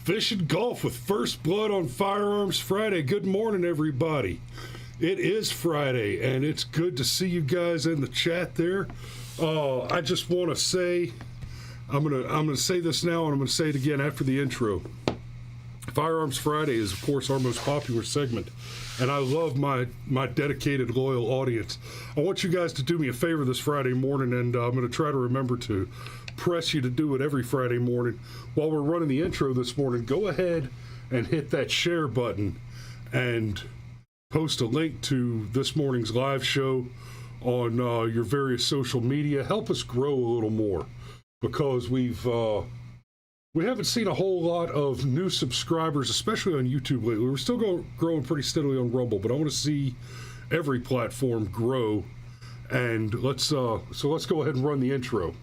Fishing golf with First Blood on Firearms Friday. Good morning, everybody. It is Friday, and it's good to see you guys in the chat there. I just want to say, I'm gonna say this now, and I'm gonna say it again after the intro. Firearms Friday is, of course, our most popular segment, and I love my dedicated, loyal audience. I want you guys to do me a favor this Friday morning, and I'm going to try to remember to press you to do it every Friday morning. While we're running the intro this morning, go ahead and hit that share button and post a link to this morning's live show on your various social media. Help us grow a little more, because we haven't seen a whole lot of new subscribers, especially on YouTube lately. We're still growing pretty steadily on Rumble, but I want to see every platform grow. And let's go ahead and run the intro.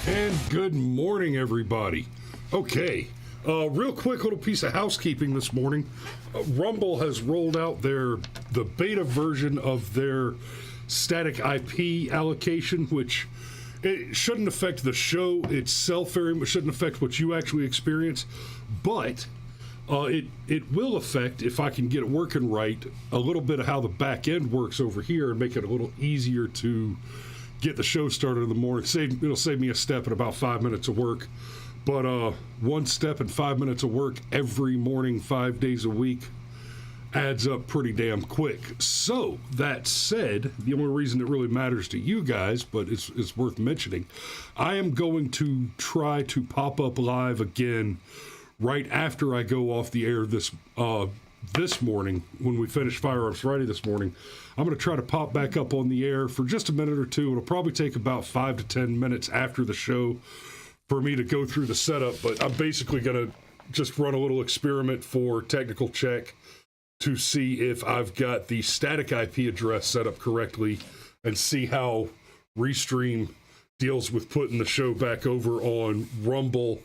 And good morning, everybody. Okay, real quick little piece of housekeeping this morning. Rumble has rolled out the beta version of their static IP allocation, which it shouldn't affect the show itself very much, shouldn't affect what you actually experience, but it will affect, if I can get it working right, a little bit of how the back end works over here and make it a little easier to get the show started in the morning. It'll save me a step and about 5 minutes of work. But one step and 5 minutes of work every morning, 5 days a week, adds up pretty damn quick. So, that said, the only reason it really matters to you guys, but it's worth mentioning, I am going to try to pop up live again right after I go off the air this morning, when we finish Firearms Friday this morning. I'm going to try to pop back up on the air for just a minute or two. It'll probably take about 5 to 10 minutes after the show for me to go through the setup, but I'm basically going to just run a little experiment for technical check to see if I've got the static IP address set up correctly and see how Restream deals with putting the show back over on Rumble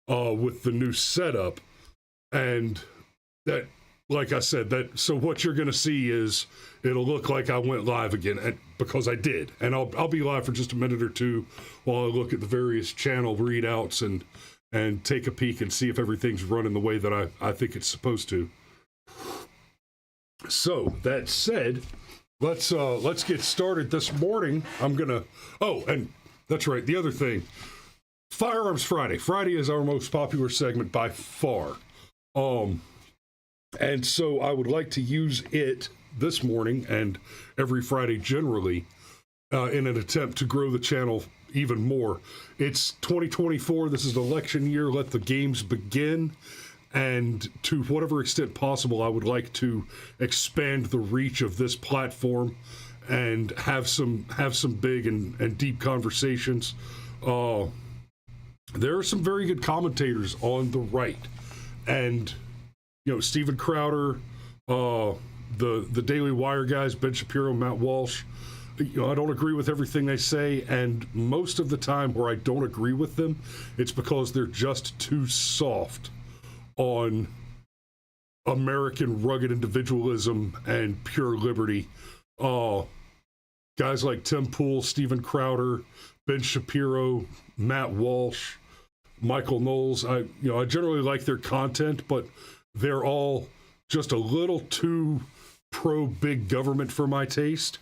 with the new setup. And that, like I said, so what you're going to see is it'll look like I went live again, because I did. And I'll be live for just a minute or two while I look at the various channel readouts and take a peek and see if everything's running the way that I think it's supposed to. So, that said, let's get started this morning. And that's right, the other thing, Firearms Friday. Friday is our most popular segment by far. And so I would like to use it this morning and every Friday generally in an attempt to grow the channel even more. It's 2024. This is election year. Let the games begin. And to whatever extent possible, I would like to expand the reach of this platform and have some big and deep conversations. There are some very good commentators on the right. And Steven Crowder, the Daily Wire guys, Ben Shapiro, Matt Walsh. I don't agree with everything they say, and most of the time where I don't agree with them, it's because they're just too soft on American rugged individualism and pure liberty. Guys like Tim Pool, Steven Crowder, Ben Shapiro, Matt Walsh, Michael Knowles. I generally like their content, but they're all just a little too pro-big government for my taste.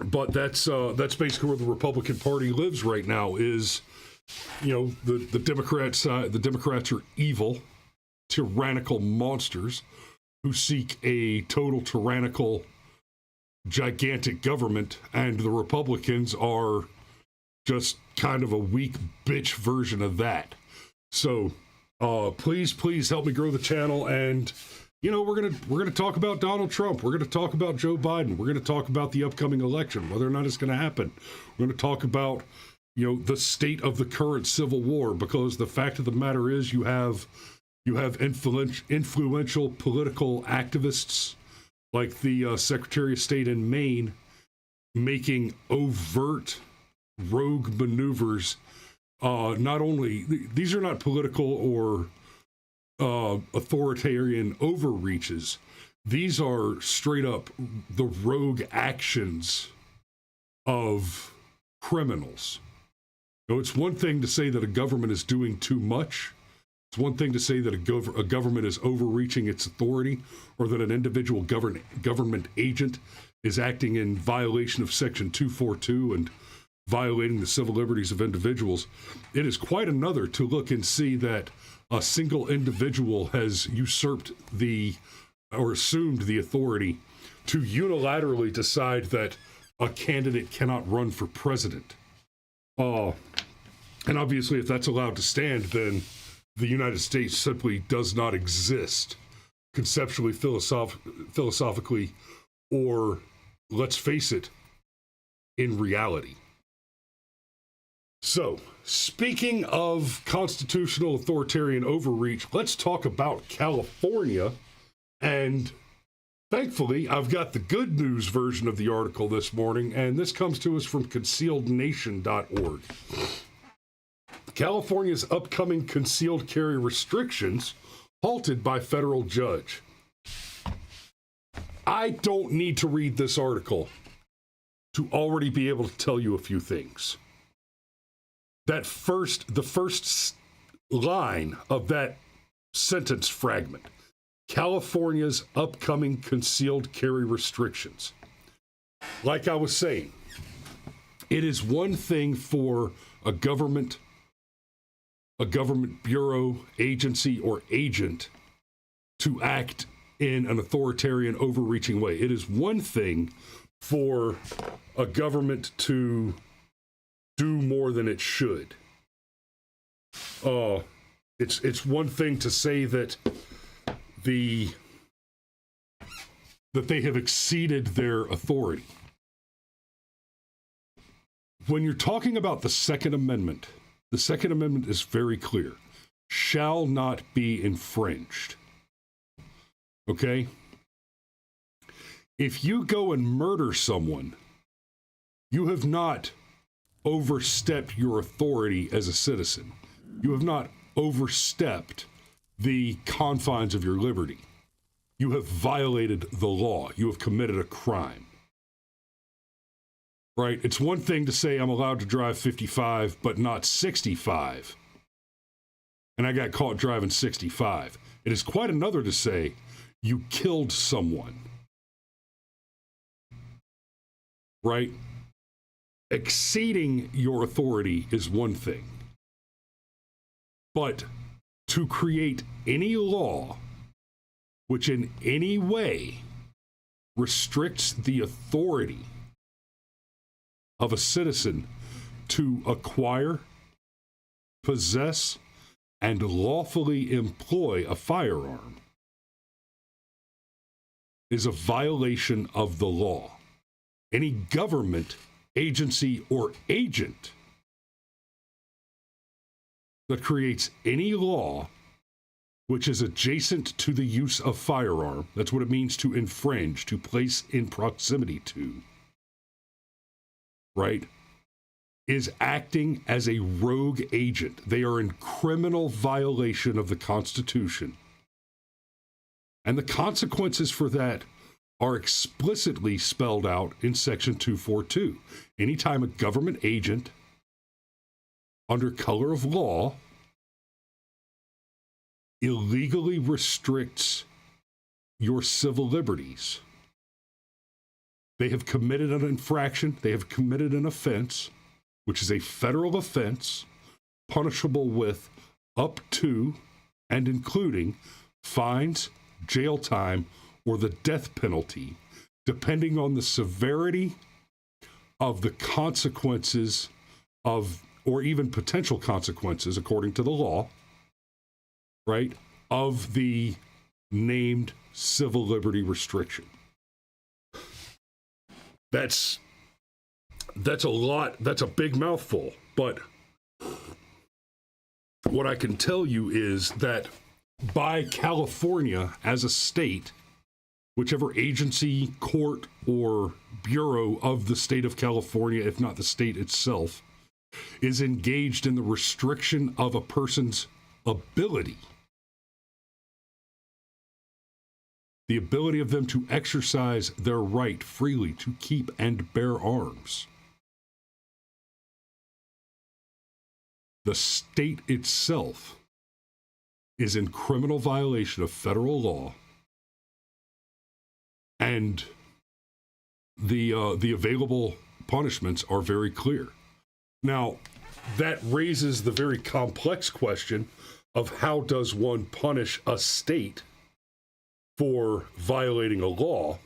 But that's basically where the Republican Party lives right now. Is the Democrats are evil, tyrannical monsters who seek a total tyrannical, gigantic government, and the Republicans are just kind of a weak bitch version of that. So please help me grow the channel. And we're gonna talk about Donald Trump. We're gonna talk about Joe Biden. We're gonna talk about the upcoming election, whether or not it's gonna happen. We're gonna talk about the state of the current civil war, because the fact of the matter is you have influential political activists like the Secretary of State in Maine making overt rogue maneuvers. Not only these are not political or authoritarian overreaches, these are straight up the rogue actions of criminals. It's one thing to say that a government is doing too much. It's one thing to say that a government is overreaching its authority, or that an individual government agent is acting in violation of Section 242 and violating the civil liberties of individuals. It is quite another to look and see that a single individual has usurped or assumed the authority to unilaterally decide that a candidate cannot run for president. And obviously, if that's allowed to stand, then the United States simply does not exist conceptually, philosophically, or, let's face it, in reality. So, speaking of constitutional authoritarian overreach, let's talk about California. And thankfully, I've got the good news version of the article this morning, and this comes to us from concealednation.org. California's upcoming concealed carry restrictions halted by federal judge. I don't need to read this article to already be able to tell you a few things. The first line of that sentence fragment, California's upcoming concealed carry restrictions. Like I was saying, it is one thing for a government bureau, agency, or agent to act in an authoritarian, overreaching way. It is one thing for a government to do more than it should. It's one thing to say that they have exceeded their authority. When you're talking about the Second Amendment is very clear. Shall not be infringed. Okay? If you go and murder someone, you have not overstepped your authority as a citizen. You have not overstepped the confines of your liberty. You have violated the law. You have committed a crime. Right? It's one thing to say I'm allowed to drive 55, but not 65. And I got caught driving 65. It is quite another to say you killed someone. Right? Exceeding your authority is one thing. But to create any law which in any way restricts the authority of a citizen to acquire, possess, and lawfully employ a firearm is a violation of the law. Any government, agency, or agent that creates any law which is adjacent to the use of firearm, that's what it means to infringe, to place in proximity to, right, is acting as a rogue agent. They are in criminal violation of the Constitution. And the consequences for that are explicitly spelled out in Section 242. Anytime a government agent, under color of law, illegally restricts your civil liberties, they have committed an infraction, they have committed an offense, which is a federal offense, punishable with up to and including fines, jail time, or the death penalty, depending on the severity of the consequences of, or even potential consequences, according to the law, right, of the named civil liberty restriction. That's a lot, that's a big mouthful, but what I can tell you is that by California as a state, whichever agency, court, or bureau of the state of California, if not the state itself, is engaged in the restriction of a person's ability, the ability of them to exercise their right freely to keep and bear arms. The state itself is in criminal violation of federal law, and the available punishments are very clear. Now, that raises the very complex question of how does one punish a state for violating a law?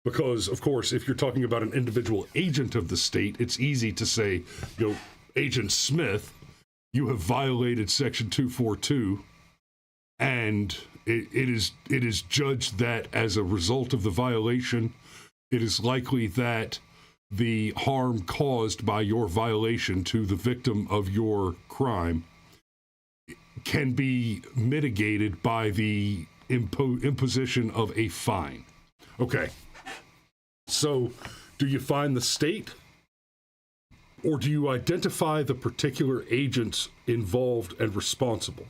Because, of course, if you're talking about an individual agent of the state, it's easy to say, Agent Smith, you have violated Section 242, and it is judged that as a result of the violation, it is likely that the harm caused by your violation to the victim of your crime can be mitigated by the imposition of a fine. Okay, so do you fine the state, or do you identify the particular agents involved and responsible?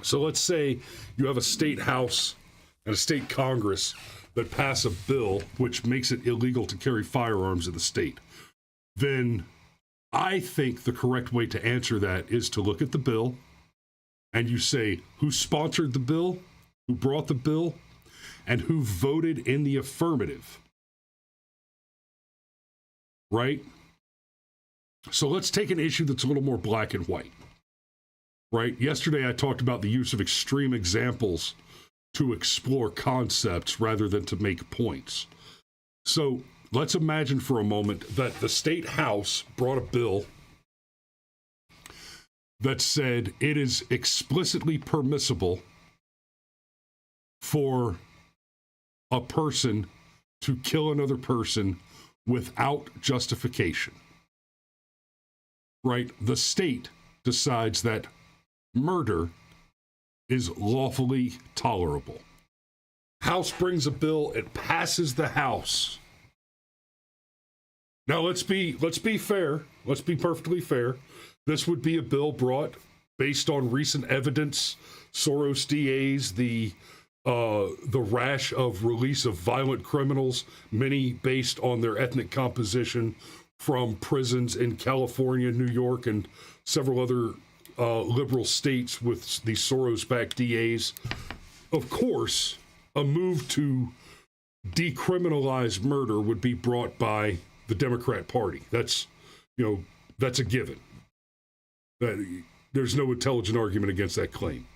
So let's say you have a state house and a state Congress that pass a bill which makes it illegal to carry firearms in the state. Then I think the correct way to answer that is to look at the bill and you say who sponsored the bill, who brought the bill, and who voted in the affirmative. Right? So let's take an issue that's a little more black and white. Right? Yesterday I talked about the use of extreme examples to explore concepts rather than to make points. So let's imagine for a moment that the state house brought a bill that said it is explicitly permissible for a person to kill another person without justification. Right? The state decides that murder is lawfully tolerable. House brings a bill, it passes the House. Now let's be fair. Let's be perfectly fair. This would be a bill brought based on recent evidence, Soros DAs, the rash of release of violent criminals, many based on their ethnic composition from prisons in California, New York, and several other liberal states with the Soros-backed DAs. Of course, a move to decriminalize murder would be brought by the Democrat Party. That's a given. There's no intelligent argument against that claim.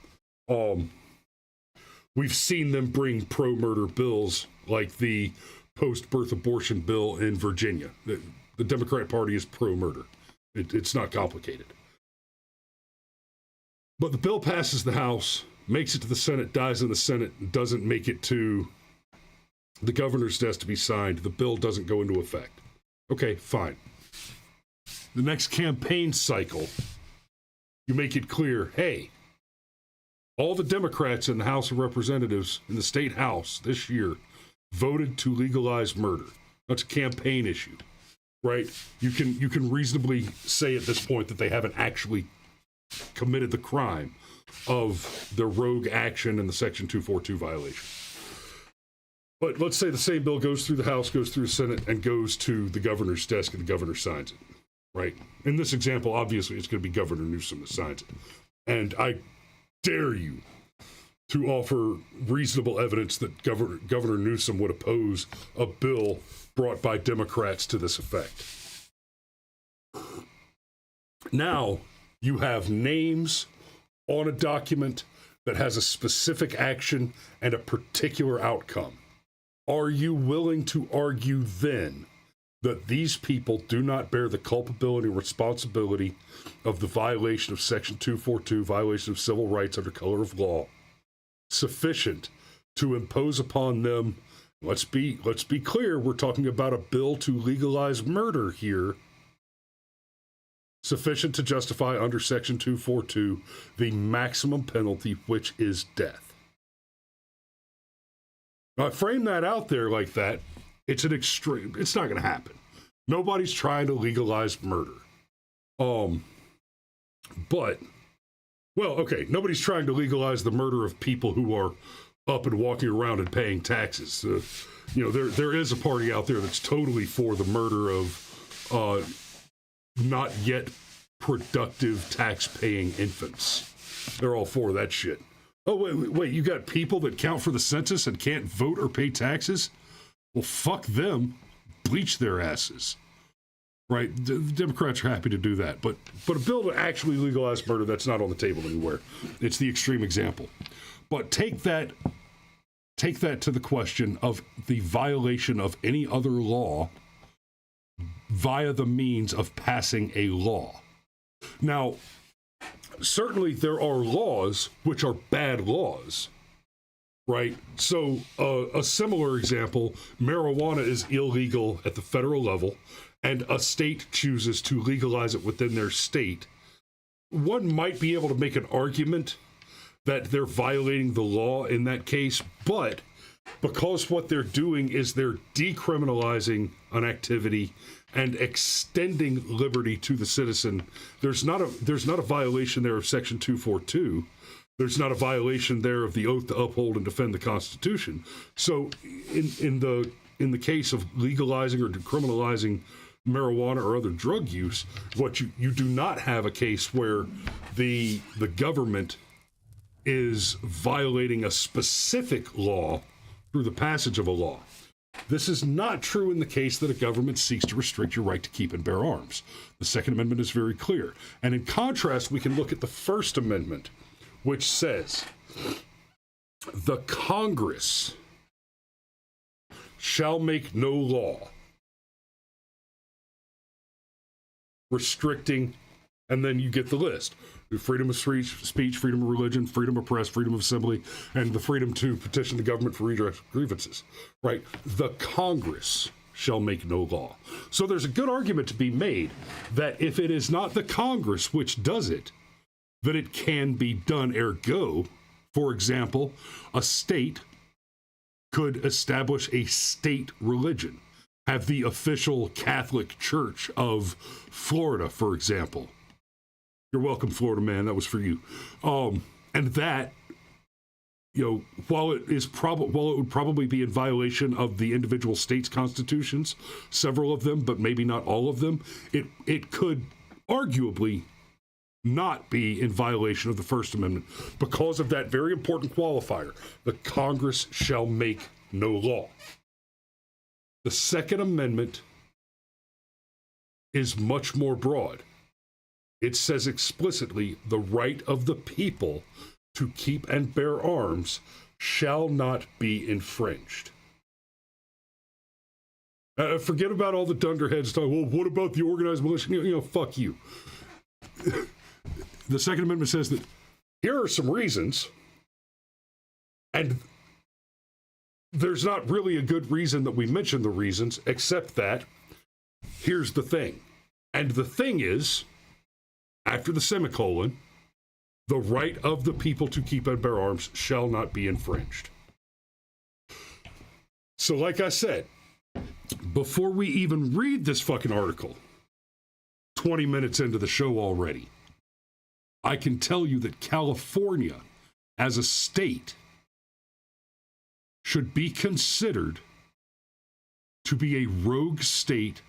We've seen them bring pro-murder bills like the post-birth abortion bill in Virginia. The Democrat Party is pro-murder. It's not complicated. But the bill passes the House, makes it to the Senate, dies in the Senate, and doesn't make it to the governor's desk to be signed. The bill doesn't go into effect. Okay, fine. The next campaign cycle, you make it clear, hey, all the Democrats in the House of Representatives in the state House this year voted to legalize murder. That's a campaign issue, right? You can reasonably say at this point that they haven't actually committed the crime of the rogue action and the Section 242 violation. But let's say the same bill goes through the House, goes through the Senate, and goes to the governor's desk, and the governor signs it, right? In this example, obviously, it's going to be Governor Newsom that signs it. And I dare you to offer reasonable evidence that Governor Newsom would oppose a bill brought by Democrats to this effect. Now, you have names on a document that has a specific action and a particular outcome, are you willing to argue then that these people do not bear the culpability or responsibility of the violation of Section 242, violation of civil rights under color of law, sufficient to impose upon them? Let's be clear, we're talking about a bill to legalize murder here. Sufficient to justify under Section 242 the maximum penalty, which is death. Now, I frame that out there like that. It's an extreme. It's not going to happen. Nobody's trying to legalize murder. Nobody's trying to legalize the murder of people who are up and walking around and paying taxes. There is a party out there that's totally for the murder of not yet productive tax-paying infants. They're all for that shit. Oh, wait, you got people that count for the census and can't vote or pay taxes? Well, fuck them. Bleach their asses. Right? The Democrats are happy to do that. But a bill to actually legalize murder, that's not on the table anywhere. It's the extreme example. But take that to the question of the violation of any other law via the means of passing a law. Now, certainly there are laws which are bad laws, right? So a similar example, marijuana is illegal at the federal level, and a state chooses to legalize it within their state. One might be able to make an argument that they're violating the law in that case, but because what they're doing is they're decriminalizing an activity and extending liberty to the citizen, there's not a violation there of Section 242. There's not a violation there of the oath to uphold and defend the Constitution. So in the case of legalizing or decriminalizing marijuana or other drug use, what you do not have a case where the government is violating a specific law through the passage of a law. This is not true in the case that a government seeks to restrict your right to keep and bear arms. The Second Amendment is very clear. And in contrast, we can look at the First Amendment, which says, the Congress shall make no law restricting, and then you get the list: freedom of speech, freedom of religion, freedom of press, freedom of assembly, and the freedom to petition the government for redress of grievances, right? The Congress shall make no law. So there's a good argument to be made that if it is not the Congress which does it, that it can be done. Ergo, for example, a state could establish a state religion, have the official Catholic Church of Florida, for example. You're welcome, Florida man. That was for you. And that, while it would probably be in violation of the individual states' constitutions, several of them, but maybe not all of them, it could arguably not be in violation of the First Amendment because of that very important qualifier: the Congress shall make no law. The Second Amendment is much more broad. It says explicitly, the right of the people to keep and bear arms shall not be infringed. Forget about all the dunderheads talking, well, what about the organized militia? Fuck you. The Second Amendment says that here are some reasons, and there's not really a good reason that we mention the reasons, except that here's the thing. And the thing is, after the semicolon, the right of the people to keep and bear arms shall not be infringed. So like I said, before we even read this fucking article, 20 minutes into the show already, I can tell you that California, as a state, should be considered to be a rogue state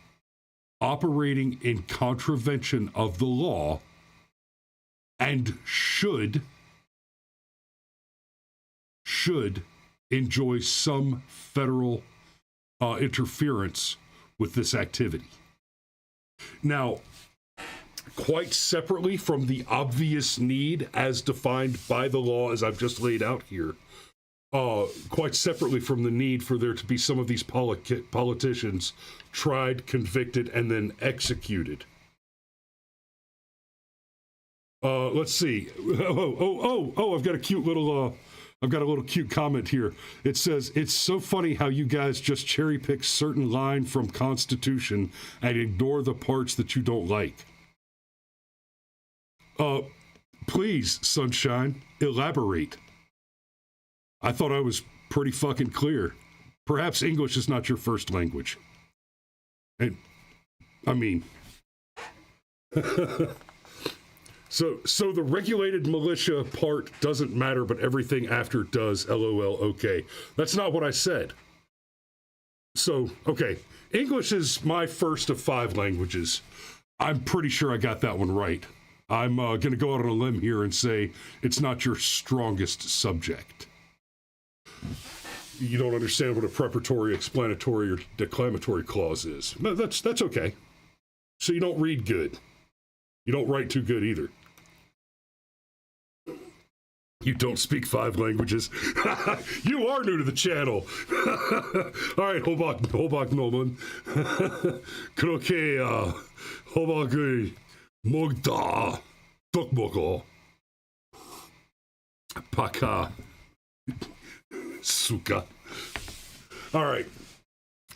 operating in contravention of the law and should enjoy some federal interference with this activity. Now, quite separately from the obvious need as defined by the law as I've just laid out here, quite separately from the need for there to be some of these politicians tried, convicted, and then executed. Let's see. I've got a cute little cute comment here. It says, it's so funny how you guys just cherry pick certain line from Constitution and ignore the parts that you don't like. Please, Sunshine, elaborate. I thought I was pretty fucking clear. Perhaps English is not your first language. And, I mean... So the regulated militia part doesn't matter, but everything after does, LOL, okay. That's not what I said. So, okay, English is my first of 5 languages. I'm pretty sure I got that one right. I'm going to go out on a limb here and say it's not your strongest subject. You don't understand what a preparatory, explanatory, or declamatory clause is. No, that's okay. So you don't read good. You don't write too good either. You don't speak 5 languages. You are new to the channel. All right, Hobak Nolan. Kroke, Hobak Mogda, Tukmoko, Paka, Suka. All right.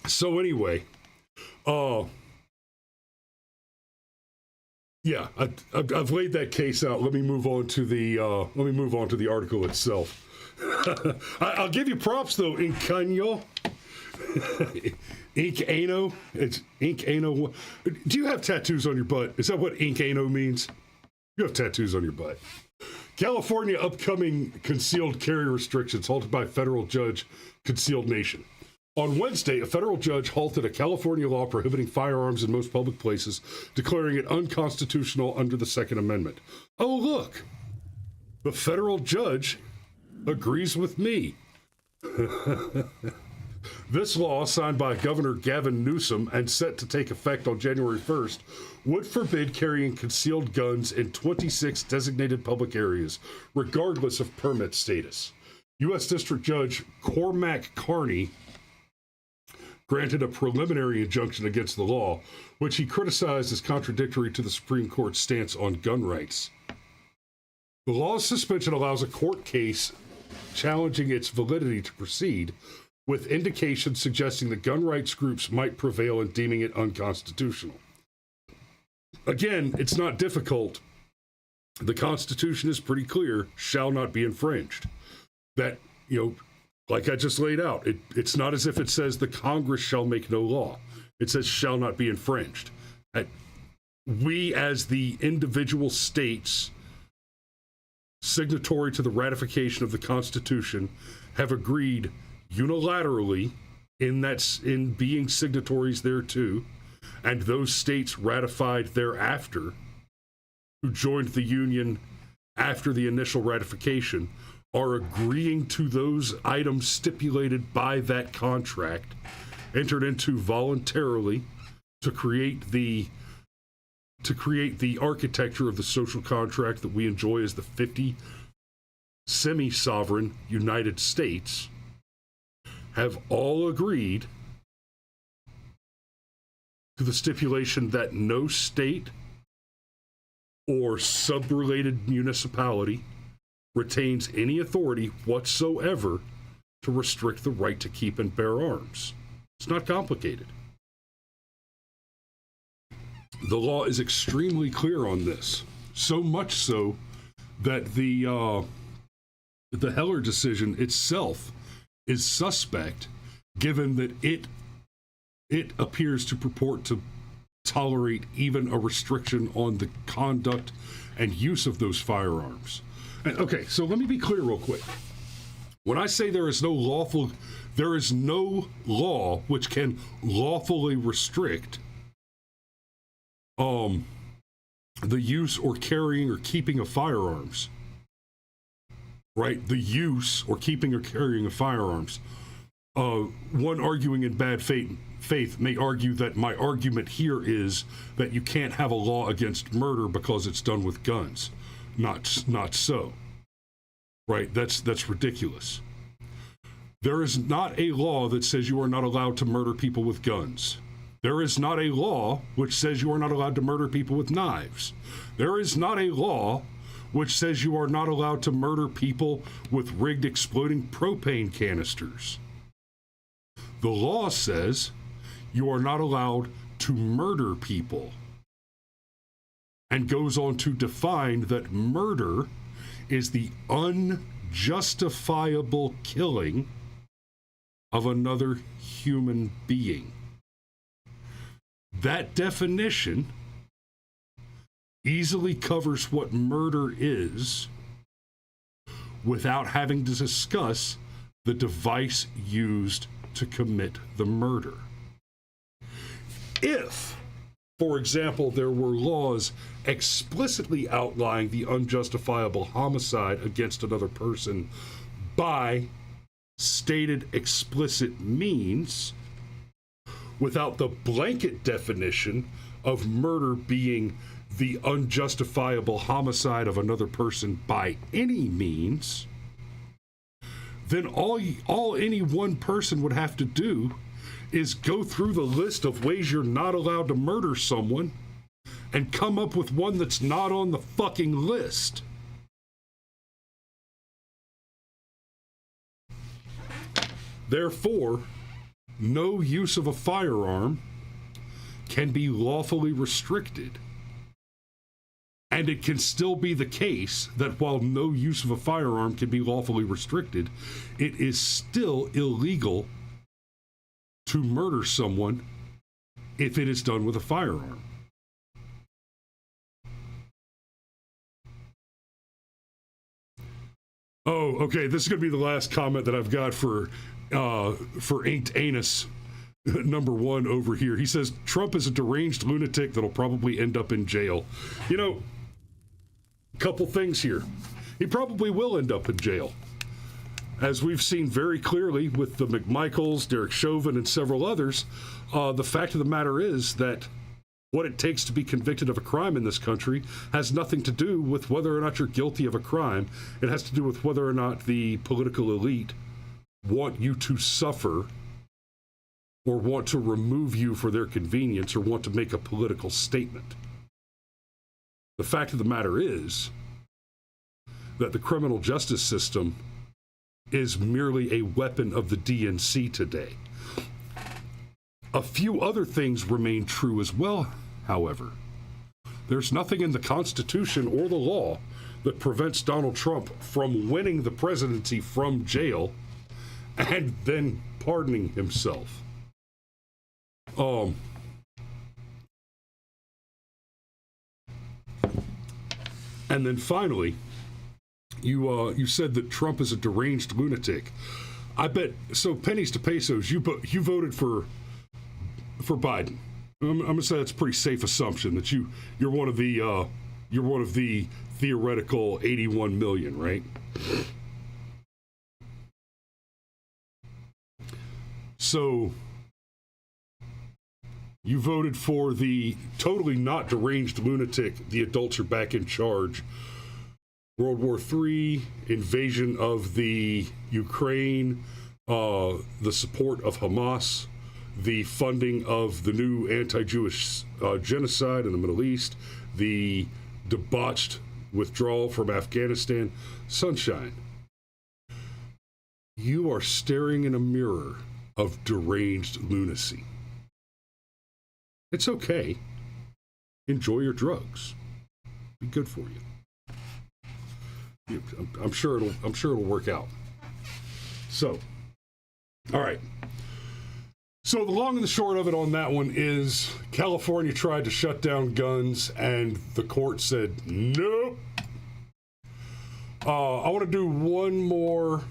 So anyway, yeah, I've laid that case out. Let me move on to the article itself. I'll give you props though, Incanyo. Ink-ano. It's Ink-ano. Do you have tattoos on your butt? Is that what Ink-ano means? You have tattoos on your butt. California upcoming concealed carry restrictions halted by federal judge, concealed nation. On Wednesday, a federal judge halted a California law prohibiting firearms in most public places, declaring it unconstitutional under the Second Amendment. Oh, look, the federal judge agrees with me. This law, signed by Governor Gavin Newsom and set to take effect on January 1st, would forbid carrying concealed guns in 26 designated public areas, regardless of permit status. U.S. District Judge Cormac Carney granted a preliminary injunction against the law, which he criticized as contradictory to the Supreme Court's stance on gun rights. The law's suspension allows a court case challenging its validity to proceed, with indications suggesting that gun rights groups might prevail in deeming it unconstitutional. Again, it's not difficult. The Constitution is pretty clear, shall not be infringed. That, like I just laid out, it's not as if it says the Congress shall make no law. It says shall not be infringed. We, as the individual states signatory to the ratification of the Constitution, have agreed unilaterally in being signatories thereto, and those states ratified thereafter, who joined the Union after the initial ratification, are agreeing to those items stipulated by that contract, entered into voluntarily to create the architecture of the social contract that we enjoy as the 50 semi-sovereign United States, have all agreed to the stipulation that no state or sub-related municipality retains any authority whatsoever to restrict the right to keep and bear arms. It's not complicated. The law is extremely clear on this, so much so that the Heller decision itself is suspect, given that it appears to purport to tolerate even a restriction on the conduct and use of those firearms. And, okay, so let me be clear real quick. When I say there is no law which can lawfully restrict the use or carrying or keeping of firearms, right? The use or keeping or carrying of firearms. One arguing in bad faith faith may argue that my argument here is that you can't have a law against murder because it's done with guns. Not so. Right? That's ridiculous. There is not a law that says you are not allowed to murder people with guns. There is not a law which says you are not allowed to murder people with knives. There is not a law which says you are not allowed to murder people with rigged exploding propane canisters. The law says you are not allowed to murder people, and goes on to define that murder is the unjustifiable killing of another human being. That definition easily covers what murder is without having to discuss the device used to commit the murder. If, for example, there were laws explicitly outlining the unjustifiable homicide against another person by stated explicit means, without the blanket definition of murder being the unjustifiable homicide of another person by any means, then all any one person would have to do is go through the list of ways you're not allowed to murder someone and come up with one that's not on the fucking list. Therefore, no use of a firearm can be lawfully restricted. And it can still be the case that while no use of a firearm can be lawfully restricted, it is still illegal to murder someone if it is done with a firearm. Oh, okay. This is going to be the last comment that I've got for Inked Anus number one over here. He says, Trump is a deranged lunatic that'll probably end up in jail. You know, couple things here. He probably will end up in jail. As we've seen very clearly with the McMichaels, Derek Chauvin, and several others, the fact of the matter is that what it takes to be convicted of a crime in this country has nothing to do with whether or not you're guilty of a crime. It has to do with whether or not the political elite want you to suffer or want to remove you for their convenience or want to make a political statement. The fact of the matter is that the criminal justice system is merely a weapon of the DNC today. A few other things remain true as well, however. There's nothing in the Constitution or the law that prevents Donald Trump from winning the presidency from jail and then pardoning himself. And then finally, you said that Trump is a deranged lunatic. I bet, so pennies to pesos, you voted for Biden. I'm gonna say that's a pretty safe assumption that you're one of the theoretical 81 million, right? So you voted for the totally not deranged lunatic, the adults are back in charge, World War III, invasion of the Ukraine, the support of Hamas, the funding of the new anti-Jewish genocide in the Middle East, the debauched withdrawal from Afghanistan. Sunshine, you are staring in a mirror of deranged lunacy. It's okay. Enjoy your drugs. Be good for you. I'm sure it'll work out. So, all right. So the long and the short of it on that one is California tried to shut down guns and the court said nope. I want to do one more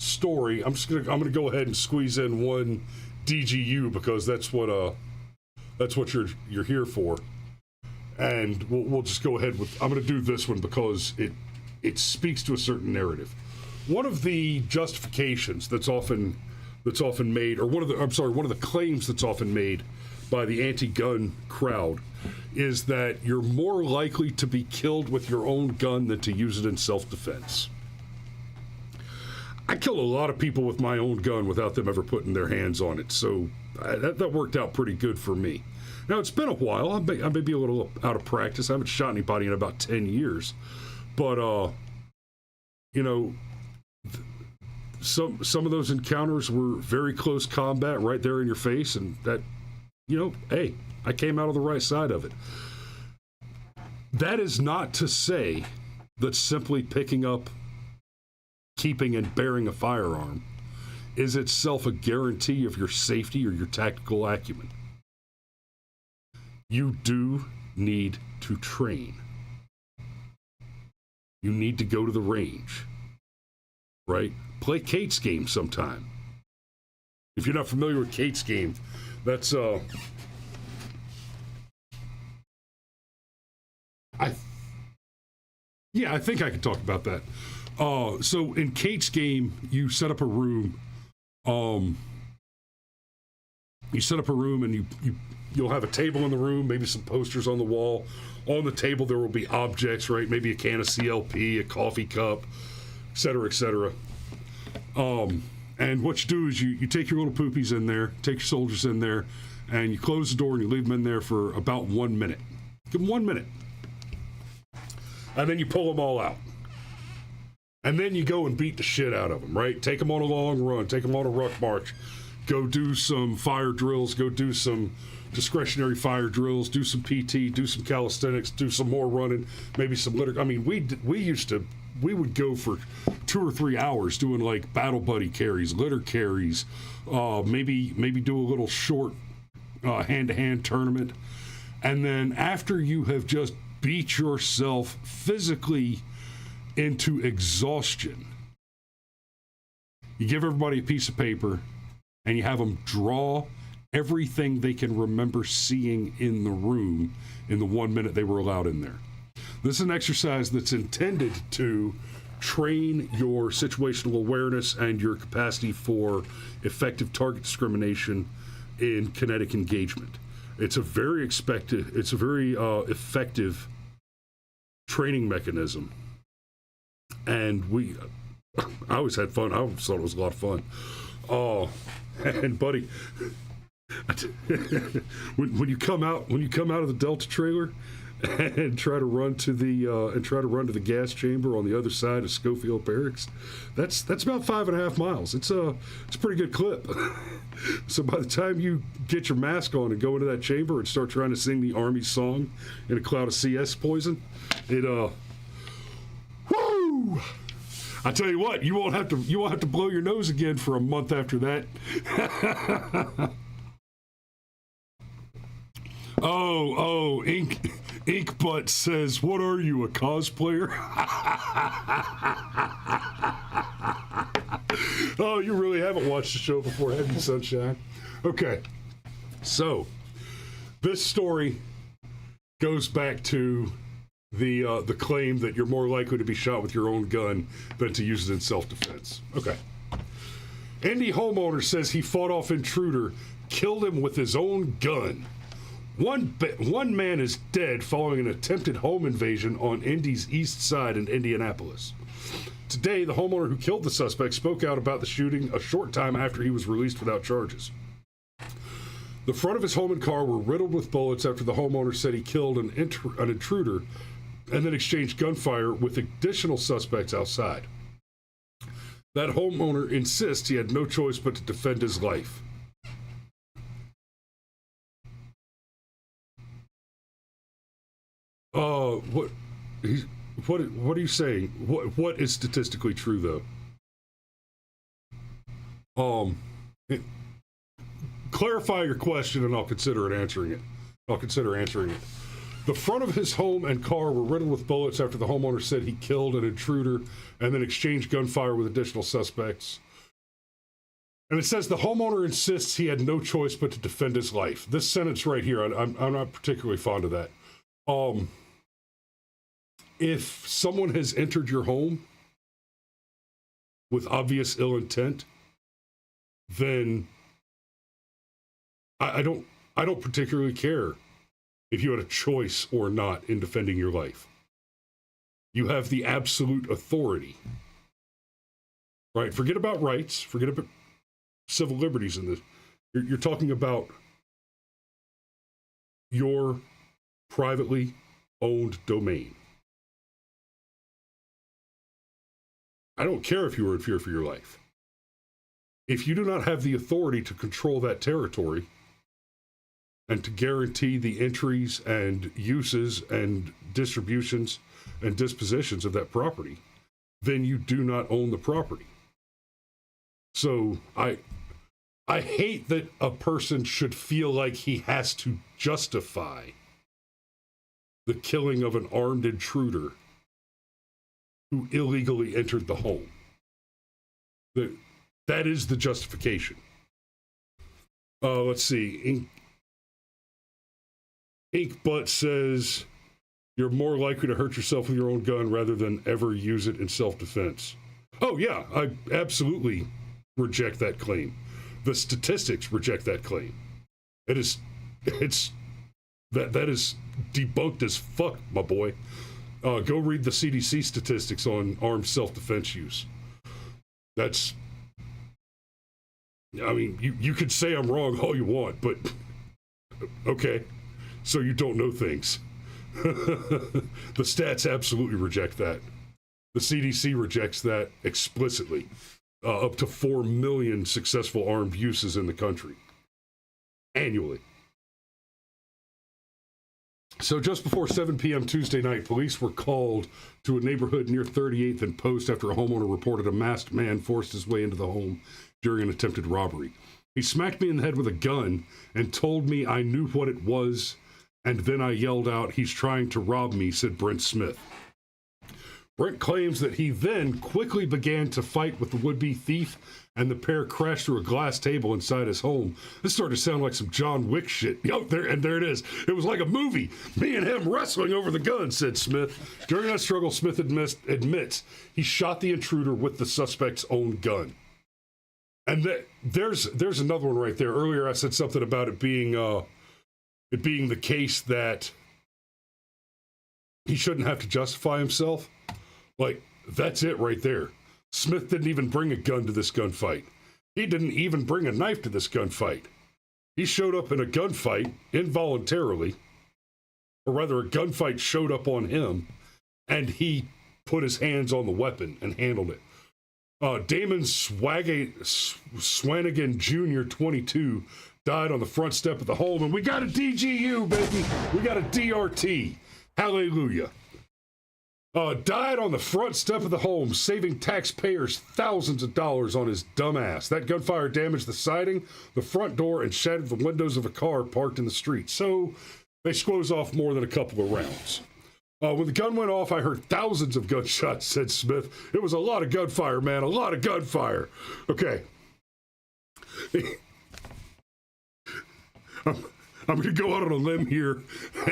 story. I'm gonna go ahead and squeeze in one DGU because that's what you're here for. And we'll just go ahead with, I'm going to do this one because it speaks to a certain narrative. One of the justifications that's often that's often made, or one of the claims that's often made by the anti-gun crowd is that you're more likely to be killed with your own gun than to use it in self-defense. I killed a lot of people with my own gun without them ever putting their hands on it, so that worked out pretty good for me. Now, it's been a while. I may be a little out of practice. I haven't shot anybody in about 10 years. But, you know, some of those encounters were very close combat right there in your face, and that, you know, hey, I came out of the right side of it. That is not to say that simply picking up, keeping, and bearing a firearm is itself a guarantee of your safety or your tactical acumen. You do need to train. You need to go to the range, right? Play Kate's game sometime. If you're not familiar with Kate's game, that's I think I can talk about that. So in Kate's game, you set up a room. And you'll have a table in the room, maybe some posters on the wall. On the table, there will be objects, right? Maybe a can of CLP, a coffee cup, et cetera, et cetera. And what you do is you take your little poopies in there, take your soldiers in there, and you close the door and you leave them in there for about 1 minute. Give them 1 minute. And then you pull them all out. And then you go and beat the shit out of them, right? Take them on a long run, take them on a ruck march, go do some fire drills, go do some discretionary fire drills, do some PT, do some calisthenics, do some more running, maybe some litter. I mean, we would go for 2 or 3 hours doing like battle buddy carries, litter carries, maybe do a little short hand-to-hand tournament. And then after you have just beat yourself physically into exhaustion, you give everybody a piece of paper and you have them draw everything they can remember seeing in the room in the 1 minute they were allowed in there. This is an exercise that's intended to train your situational awareness and your capacity for effective target discrimination in kinetic engagement. It's a very effective training mechanism. And I always had fun. I always thought it was a lot of fun. And buddy, when you come out of the Delta trailer and try to run to the gas chamber on the other side of Schofield Barracks, that's about 5.5 miles. It's a pretty good clip. So by the time you get your mask on and go into that chamber and start trying to sing the Army song in a cloud of CS poison, woo! I tell you what, you won't have to blow your nose again for a month after that. Oh, Ink Butt says, "What are you, a cosplayer?" Oh, you really haven't watched the show before, have you, Sunshine? Okay, so this story goes back to the claim that you're more likely to be shot with your own gun than to use it in self-defense. Okay. Indy homeowner says he fought off intruder, killed him with his own gun. One man is dead following an attempted home invasion on Indy's east side in Indianapolis. Today, the homeowner who killed the suspect spoke out about the shooting a short time after he was released without charges. The front of his home and car were riddled with bullets after the homeowner said he killed an intruder and then exchanged gunfire with additional suspects outside. That homeowner insists he had no choice but to defend his life. What are you saying? What is statistically true, though? Clarify your question, and I'll consider answering it. The front of his home and car were riddled with bullets after the homeowner said he killed an intruder and then exchanged gunfire with additional suspects. And it says the homeowner insists he had no choice but to defend his life. This sentence right here, I'm not particularly fond of that. If someone has entered your home with obvious ill intent, then I don't particularly care if you had a choice or not in defending your life. You have the absolute authority. Right? Forget about rights. Forget about civil liberties in this. You're talking about your privately owned domain. I don't care if you are in fear for your life. If you do not have the authority to control that territory and to guarantee the entries and uses and distributions and dispositions of that property, then you do not own the property. So I hate that a person should feel like he has to justify the killing of an armed intruder who illegally entered the home. That is the justification. Let's see. Ink Butt says you're more likely to hurt yourself with your own gun rather than ever use it in self-defense. Oh yeah, I absolutely reject that claim. The statistics reject that claim. That is debunked as fuck, my boy. Go read the CDC statistics on armed self-defense use. That's, I mean, you could say I'm wrong all you want, but okay, so you don't know things. The stats absolutely reject that. The CDC rejects that explicitly. Up to 4 million successful armed uses in the country annually. So just before 7 p.m. Tuesday night, police were called to a neighborhood near 38th and Post after a homeowner reported a masked man forced his way into the home during an attempted robbery. He smacked me in the head with a gun and told me I knew what it was, and then I yelled out, "He's trying to rob me," said Brent Smith. Brent claims that he then quickly began to fight with the would-be thief, and the pair crashed through a glass table inside his home. This started to sound like some John Wick shit. There it is. It was like a movie. Me and him wrestling over the gun, said Smith. During that struggle, Smith admits he shot the intruder with the suspect's own gun. And there's another one right there. Earlier I said something about it being the case that he shouldn't have to justify himself. Like, that's it right there. Smith didn't even bring a gun to this gunfight. He didn't even bring a knife to this gunfight. He showed up in a gunfight involuntarily, or rather a gunfight showed up on him, and he put his hands on the weapon and handled it. Damon Swanigan Jr., 22, died on the front step of the home, and we got a DGU, baby. We got a DRT. Hallelujah. Died on the front step of the home, saving taxpayers thousands of dollars on his dumb ass. That gunfire damaged the siding, the front door, and shattered the windows of a car parked in the street. So they squoze off more than a couple of rounds. When the gun went off, I heard thousands of gunshots, said Smith. It was a lot of gunfire, man, a lot of gunfire. Okay. I'm going to go out on a limb here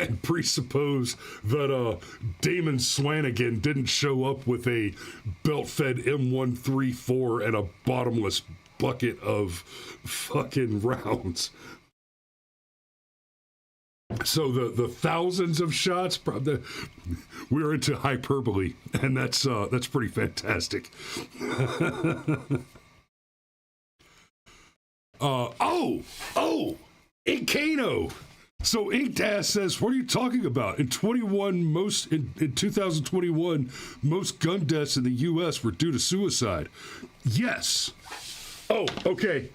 and presuppose that Damon Swanigan didn't show up with a belt-fed M134 and a bottomless bucket of fucking rounds. So the thousands of shots, we're into hyperbole, and that's pretty fantastic. Incano. So Inkdash says, what are you talking about? In 2021, most gun deaths in the U.S. were due to suicide. Yes. Oh, okay.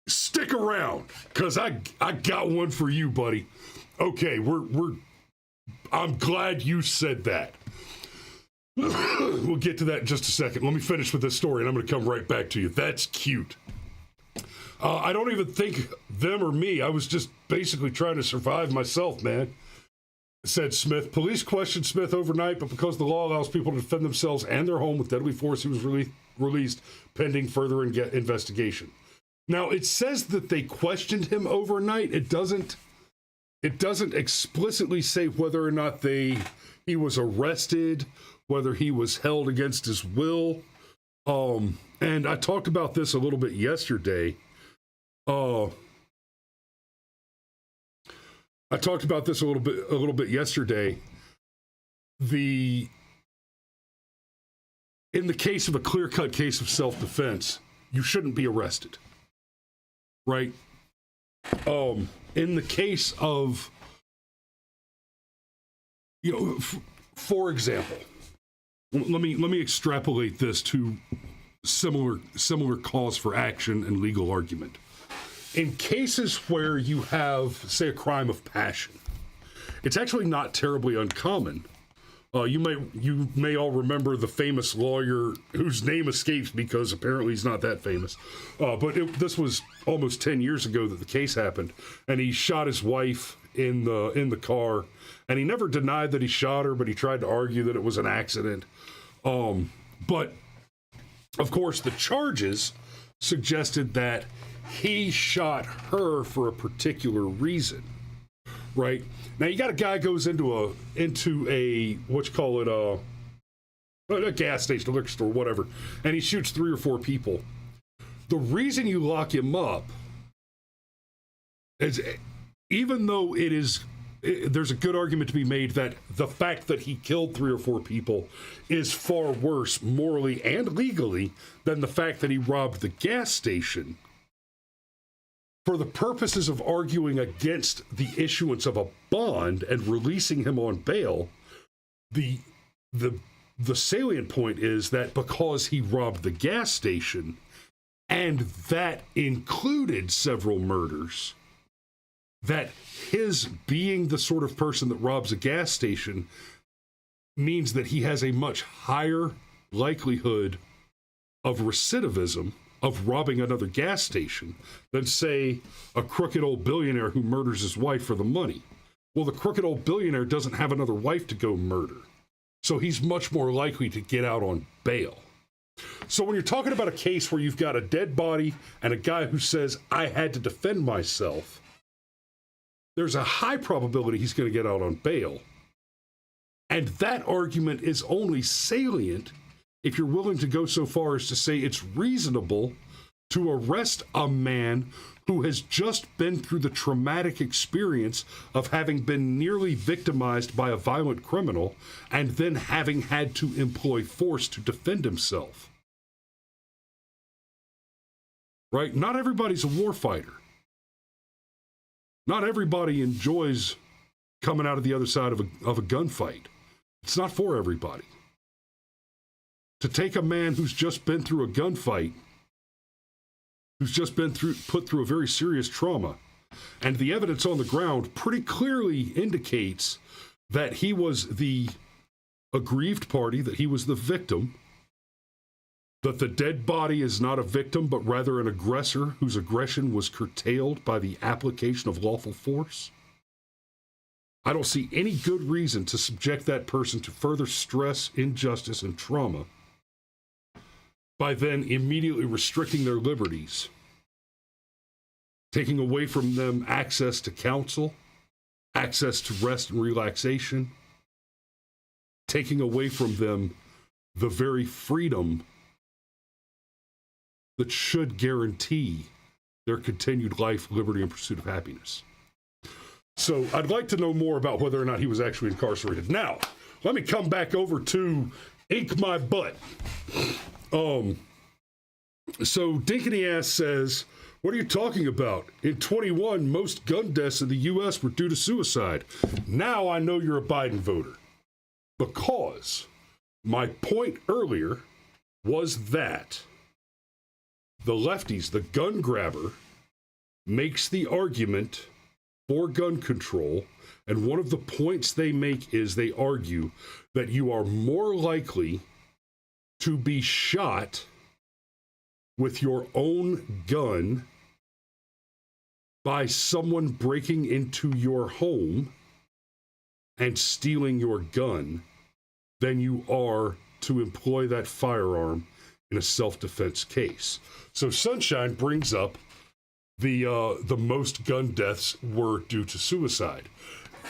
Stick around, because I got one for you, buddy. Okay, I'm glad you said that. We'll get to that in just a second. Let me finish with this story, and I'm going to come right back to you. That's cute. I don't even think them or me. I was just basically trying to survive myself, man, said Smith. Police questioned Smith overnight, but because the law allows people to defend themselves and their home with deadly force, he was released pending further investigation. Now, it says that they questioned him overnight. It doesn't explicitly say whether or not he was arrested, whether he was held against his will. And I talked about this a little bit yesterday. I talked about this a little bit yesterday. In the case of a clear-cut case of self-defense, you shouldn't be arrested, right? In the case of, for example, let me extrapolate this to similar cause for action and legal argument. In cases where you have, say, a crime of passion, it's actually not terribly uncommon. You may all remember the famous lawyer whose name escapes because apparently he's not that famous. But this was almost 10 years ago that the case happened, and he shot his wife in the car, and he never denied that he shot her, but he tried to argue that it was an accident. But of course, the charges suggested that he shot her for a particular reason. Right now, you got a guy goes into a what you call it a gas station, a liquor store, whatever, and he shoots 3 or 4 people. The reason you lock him up is, even though there's a good argument to be made that the fact that he killed 3 or 4 people is far worse morally and legally than the fact that he robbed the gas station. For the purposes of arguing against the issuance of a bond and releasing him on bail, the salient point is that because he robbed the gas station, and that included several murders, that his being the sort of person that robs a gas station means that he has a much higher likelihood of recidivism of robbing another gas station than, say, a crooked old billionaire who murders his wife for the money. Well, the crooked old billionaire doesn't have another wife to go murder, so he's much more likely to get out on bail. So when you're talking about a case where you've got a dead body and a guy who says, I had to defend myself, there's a high probability he's going to get out on bail. And that argument is only salient if you're willing to go so far as to say it's reasonable to arrest a man who has just been through the traumatic experience of having been nearly victimized by a violent criminal and then having had to employ force to defend himself. Right? Not everybody's a warfighter. Not everybody enjoys coming out of the other side of a gunfight. It's not for everybody. To take a man who's just been through a gunfight, who's just been put through a very serious trauma, and the evidence on the ground pretty clearly indicates that he was the aggrieved party, that he was the victim, that the dead body is not a victim, but rather an aggressor whose aggression was curtailed by the application of lawful force. I don't see any good reason to subject that person to further stress, injustice, and trauma by then immediately restricting their liberties, taking away from them access to counsel, access to rest and relaxation, taking away from them the very freedom that should guarantee their continued life, liberty, and pursuit of happiness. So I'd like to know more about whether or not he was actually incarcerated. Now, let me come back over to Ink My Butt. So Dinkiny Ass says, what are you talking about? In 21, most gun deaths in the U.S. were due to suicide. Now I know you're a Biden voter. Because my point earlier was that the lefties, the gun grabber, makes the argument for gun control, and one of the points they make is they argue that you are more likely to be shot with your own gun by someone breaking into your home and stealing your gun than you are to employ that firearm in a self-defense case. So Sunshine brings up the most gun deaths were due to suicide.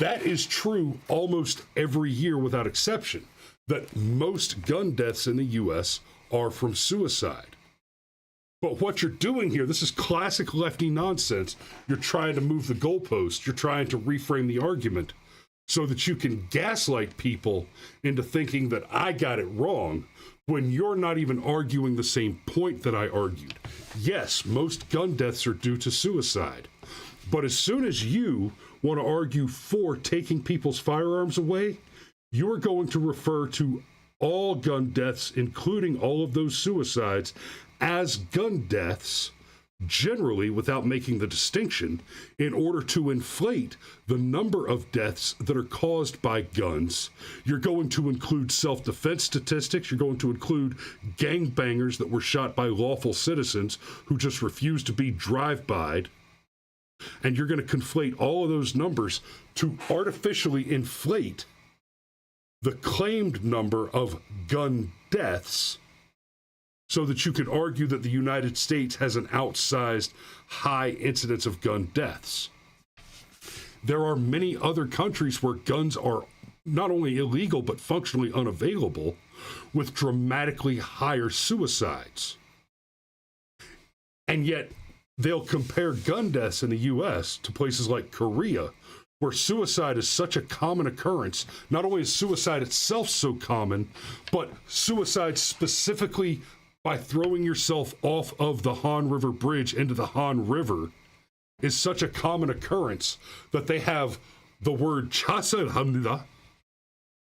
that is true almost every year without exception, that most gun deaths in the U.S. are from suicide. But what you're doing here, this is classic lefty nonsense. You're trying to move the goalpost. You're trying to reframe the argument so that you can gaslight people into thinking that I got it wrong when you're not even arguing the same point that I argued. Yes, most gun deaths are due to suicide. But as soon as you want to argue for taking people's firearms away, you're going to refer to all gun deaths, including all of those suicides, as gun deaths, generally without making the distinction, in order to inflate the number of deaths that are caused by guns. You're going to include self-defense statistics. You're going to include gangbangers that were shot by lawful citizens who just refused to be drive-by'd. And you're going to conflate all of those numbers to artificially inflate the claimed number of gun deaths so that you could argue that the United States has an outsized high incidence of gun deaths. There are many other countries where guns are not only illegal but functionally unavailable, with dramatically higher suicides. And yet they'll compare gun deaths in the U.S. to places like Korea, where suicide is such a common occurrence. Not only is suicide itself so common, but suicide specifically by throwing yourself off of the Han River Bridge into the Han River is such a common occurrence that they have the word chasalhamda,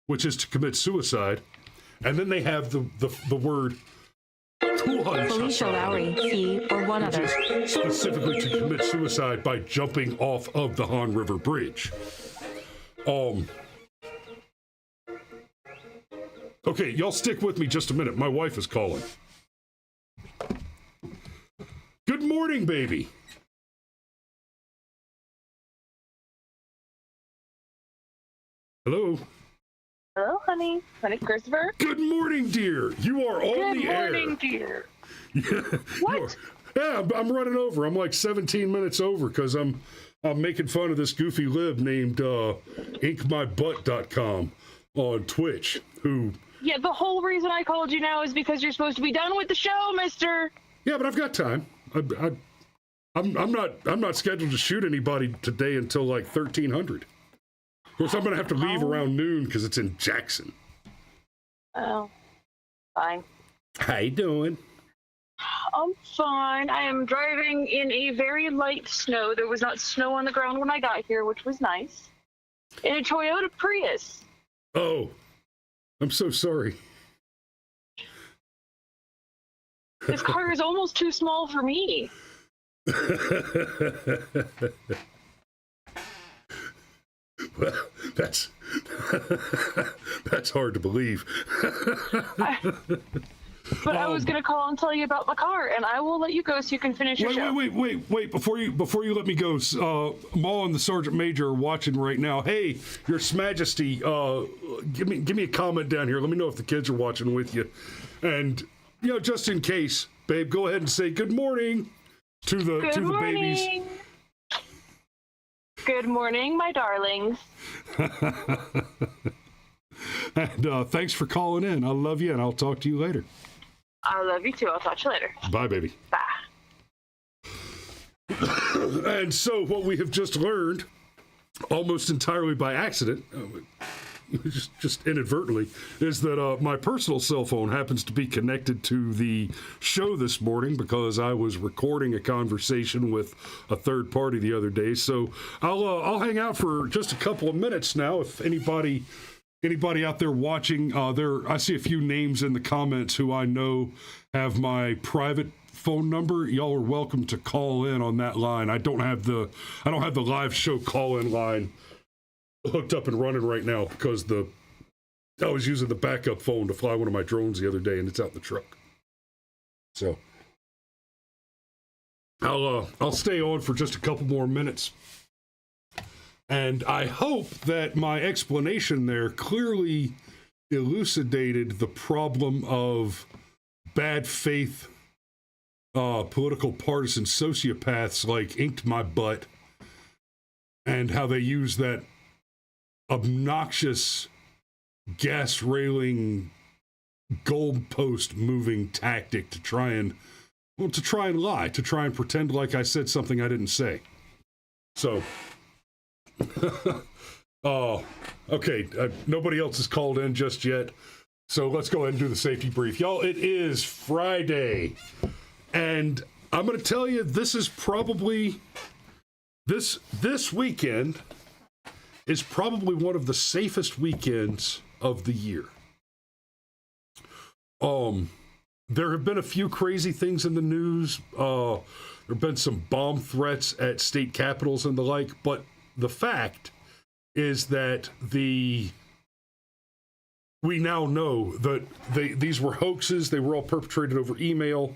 which is to commit suicide, and then they have the word Felicia Lowry, he or one which other. is specifically to commit suicide by jumping off of the Han River Bridge. Okay, y'all stick with me just a minute. My wife is calling. Good morning, baby. Hello. Hello, honey. Honey, Christopher. Good morning, dear. You are on the air. Good morning, dear. Yeah, What? Yeah, I'm running over. I'm like 17 minutes over because I'm making fun of this goofy lib named inkmybutt.com on Twitch, who... Yeah, the whole reason I called you now is because you're supposed to be done with the show, mister. Yeah, but I've got time. I'm not scheduled to shoot anybody today until like 1300. Of course, I'm going to have to leave around noon because it's in Jackson. Oh, fine. How you doing? I'm fine. I am driving in a very light snow. There was not snow on the ground when I got here, which was nice. In a Toyota Prius. Oh, I'm so sorry. This car is almost too small for me. Well, that's hard to believe. But I was going to call and tell you about my car, and I will let you go so you can finish your show. Wait! Before you let me go, Maul and the Sergeant Major are watching right now. Hey, Your Majesty, give me a comment down here. Let me know if the kids are watching with you, and just in case, babe, go ahead and say good morning to the babies. Good morning, my darlings. And thanks for calling in. I love you, and I'll talk to you later. I love you too. I'll talk to you later. Bye, baby. Bye. And so what we have just learned, almost entirely by accident, just inadvertently, is that my personal cell phone happens to be connected to the show this morning because I was recording a conversation with a third party the other day. So I'll hang out for just a couple of minutes now. If anybody out there watching, I see a few names in the comments who I know have my private phone number. Y'all are welcome to call in on that line. I don't have the live show call-in line hooked up and running right now because I was using the backup phone to fly one of my drones the other day, and it's out in the truck. So I'll stay on for just a couple more minutes. And I hope that my explanation there clearly elucidated the problem of bad faith political partisan sociopaths like Inked My Butt and how they use that obnoxious gas railing goalpost moving tactic to try and lie, to try and pretend like I said something I didn't say. So, okay, nobody else has called in just yet. So let's go ahead and do the safety brief. Y'all, it is Friday. And I'm going to tell you, this is probably, this weekend is probably one of the safest weekends of the year. There have been a few crazy things in the news. There have been some bomb threats at state capitals and the like, but the fact is that we now know that these were hoaxes. They were all perpetrated over email.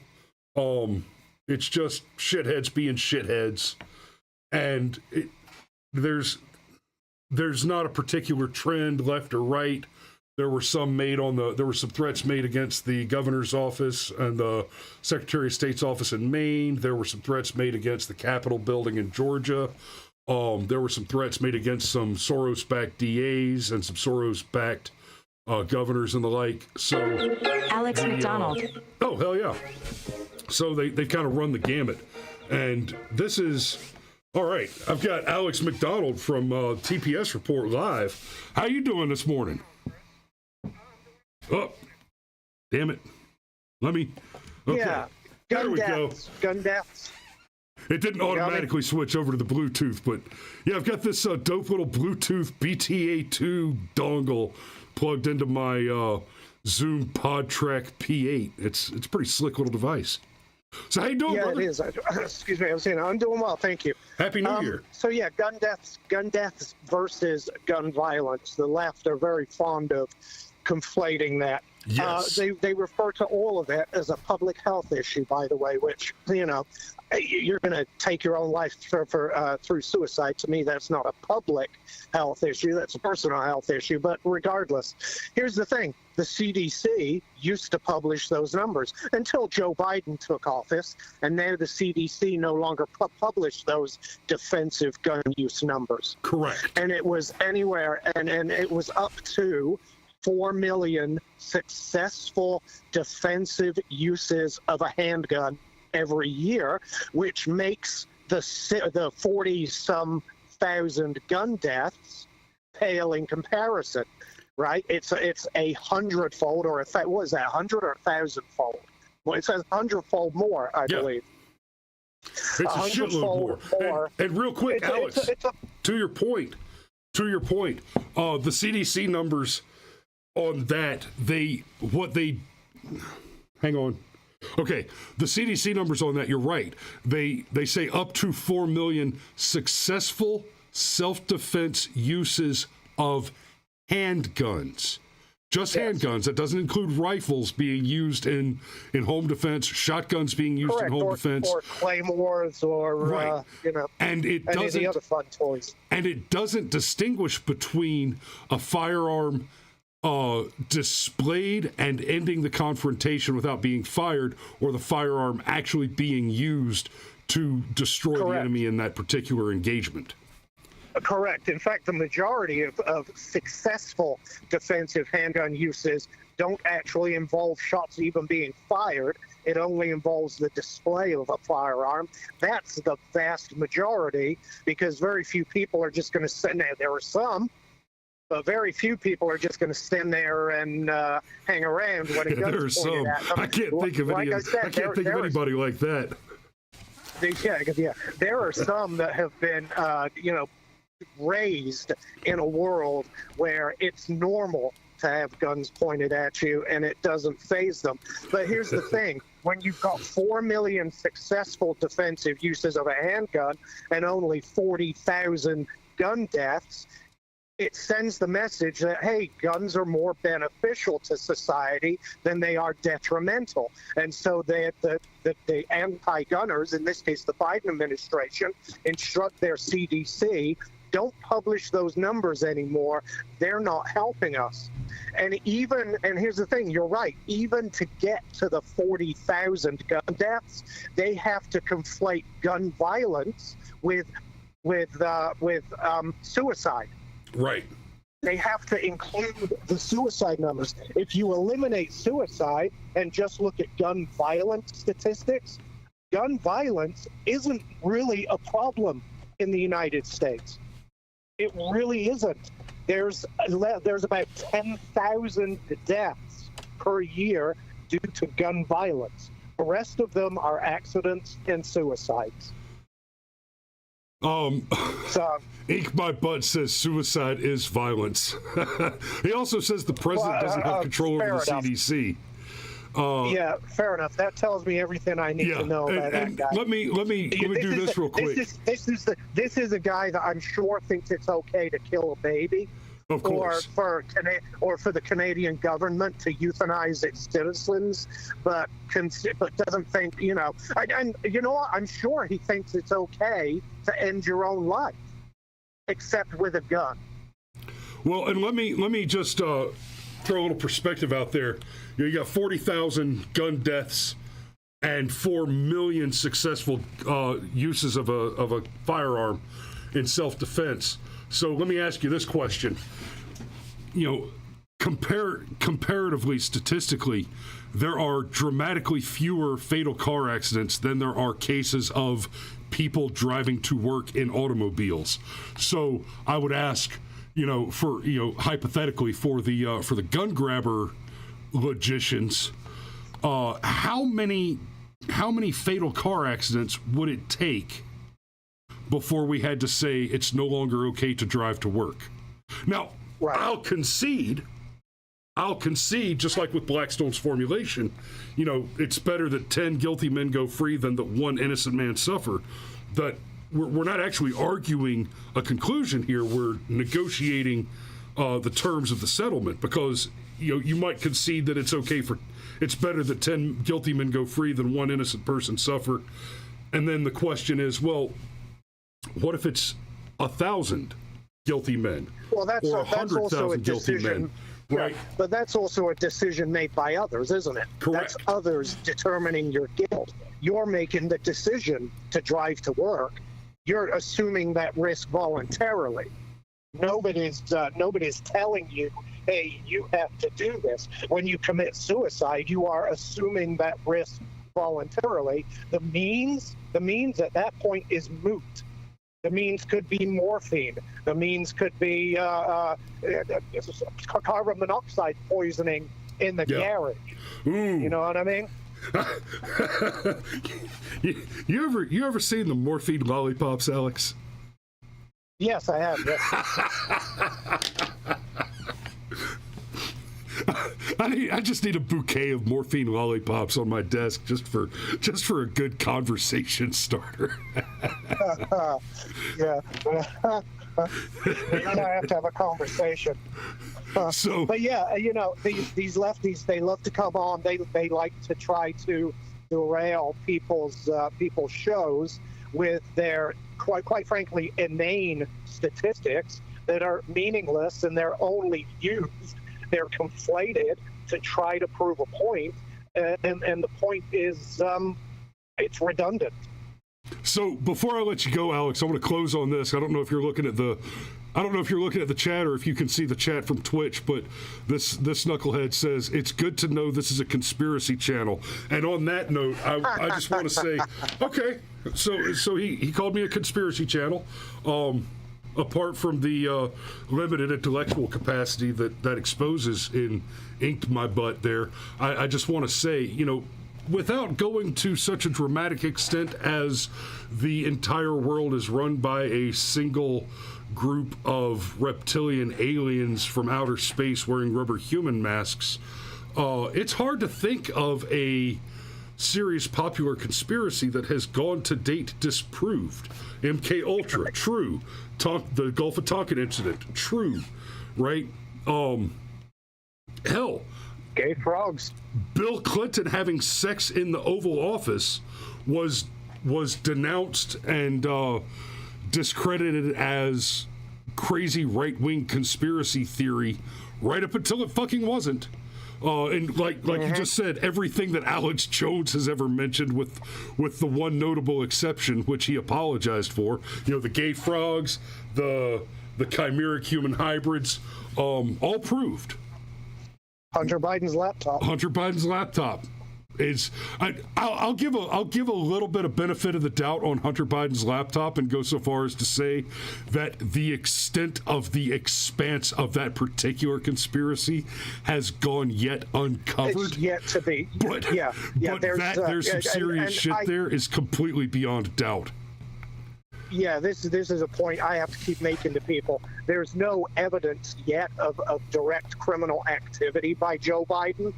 It's just shitheads being shitheads. And there's not a particular trend left or right. There were some threats made against the governor's office and the Secretary of State's office in Maine. There were some threats made against the Capitol building in Georgia. There were some threats made against some Soros-backed DAs and some Soros-backed governors and the like. So Alex McDonald. Oh, hell yeah. So they've kind of run the gamut. And this is... All right, I've got Alex McDonald from TPS Report Live. How you doing this morning? Oh, damn it. Okay, yeah, there we go. Gun deaths. It didn't automatically switch over to the Bluetooth, but yeah, I've got this dope little Bluetooth BTA2 dongle plugged into my Zoom PodTrack P8. It's a pretty slick little device. So how you doing, brother? Yeah, it is. Excuse me, I was saying I'm doing well, thank you. Happy New Year. So yeah, gun deaths versus gun violence. The left are very fond of conflating that. Yes. They refer to all of it as a public health issue, by the way, which, you know, you're going to take your own life through suicide. To me, that's not a public health issue. That's a personal health issue. But regardless, here's the thing. The CDC used to publish those numbers until Joe Biden took office, and now the CDC no longer publish those defensive gun use numbers. Correct. And it was anywhere, and it was up to 4 million successful defensive uses of a handgun every year, which makes the 40-some thousand gun deaths pale in comparison, right? It's a hundredfold, or what was that, 100 or 1,000-fold? Well, it says 100-fold more, I believe. It's a shitload more. And real quick, Alex, to your point, the CDC numbers on that, hang on. Okay, the CDC numbers on that, you're right. They say up to 4 million successful self-defense uses of handguns. Just handguns. That doesn't include rifles being used in home defense, shotguns being used in home defense. Or claymores, or, and it any of the other fun toys. And it doesn't distinguish between a firearm displayed and ending the confrontation without being fired, or the firearm actually being used to destroy the enemy in that particular engagement. Correct. In fact, the majority of successful defensive handgun uses don't actually involve shots even being fired. It only involves the display of a firearm. That's the vast majority, because very few people are just going to sit there. There are some, but very few people are just going to stand there and hang around when a gun's pointed at them. I can't think of anybody like that. Yeah. There are some that have been, raised in a world where it's normal to have guns pointed at you and it doesn't faze them. But here's the thing. When you've got 4 million successful defensive uses of a handgun and only 40,000 gun deaths, it sends the message that, hey, guns are more beneficial to society than they are detrimental. And so the anti-gunners, in this case the Biden administration, instruct their CDC, don't publish those numbers anymore. They're not helping us. And here's the thing, you're right, even to get to the 40,000 gun deaths, they have to conflate gun violence with suicide. Right. they have to include the suicide numbers. If you eliminate suicide and just look at gun violence statistics, gun violence isn't really a problem in the United States. It really isn't. There's about 10,000 deaths per year due to gun violence. The rest of them are accidents and suicides. So, Ink My Butt says suicide is violence. He also says the president doesn't have control over the CDC. Yeah, fair enough. That tells me everything I need to know about that guy. Let me do this real quick. This is a guy that I'm sure thinks it's okay to kill a baby. Of course. Or for the Canadian government to euthanize its citizens, but doesn't think, and you know what? I'm sure he thinks it's okay to end your own life, except with a gun. Well, and let me just throw a little perspective out there. You got 40,000 gun deaths and 4 million successful uses of a firearm in self-defense. So let me ask you this question. Comparatively, statistically, there are dramatically fewer fatal car accidents than there are cases of people driving to work in automobiles. So I would ask, hypothetically for the gun grabber logicians, how many fatal car accidents would it take before we had to say it's no longer okay to drive to work? Now, right. I'll concede, just like with Blackstone's formulation, it's better that 10 guilty men go free than that one innocent man suffer. But we're not actually arguing a conclusion here. We're negotiating the terms of the settlement, because you might concede that it's better that 10 guilty men go free than one innocent person suffer. And then the question is, well, what if it's 1,000 guilty men? Well, that's also a decision, right? Yeah, but that's also a decision made by others, isn't it? Correct. That's others determining your guilt. You're making the decision to drive to work. You're assuming that risk voluntarily. Nobody's telling you, hey, you have to do this. When you commit suicide, you are assuming that risk voluntarily. The means at that point is moot. The means could be morphine. The means could be carbon monoxide poisoning in the garage. Ooh. You know what I mean? you ever seen the morphine lollipops, Alex? Yes, I have. Yes. I just need a bouquet of morphine lollipops on my desk just for a good conversation starter. Yeah. We're gonna have to have a conversation. But yeah, these lefties, they love to come on. They like to try to derail people's shows with their quite frankly inane statistics that are meaningless, and they're only used. They're conflated to try to prove a point, and the point is it's redundant. So before I let you go, Alex, I want to close on this. I don't know if you're looking at the chat or if you can see the chat from Twitch, but this knucklehead says it's good to know this is a conspiracy channel. And on that note, I just want to say, okay, so he called me a conspiracy channel. Apart from the limited intellectual capacity that exposes in Inked My Butt there, I just want to say, without going to such a dramatic extent as the entire world is run by a single group of reptilian aliens from outer space wearing rubber human masks, it's hard to think of a serious popular conspiracy that has gone to date disproved. MK Ultra, true. The Gulf of Tonkin incident, true. Right? Hell, gay frogs. Bill Clinton having sex in the Oval Office was denounced and discredited as crazy right-wing conspiracy theory right up until it fucking wasn't. And like you just said, everything that Alex Jones has ever mentioned, with the one notable exception, which he apologized for, the gay frogs, the chimeric human hybrids, all proved. Hunter Biden's laptop. Hunter Biden's laptop is. I'll give a little bit of benefit of the doubt on Hunter Biden's laptop and go so far as to say that the extent of the expanse of that particular conspiracy has gone yet uncovered. It's yet to be. But there's some serious shit there is completely beyond doubt. Yeah, this is a point I have to keep making to people. There's no evidence yet of direct criminal activity by Joe Biden,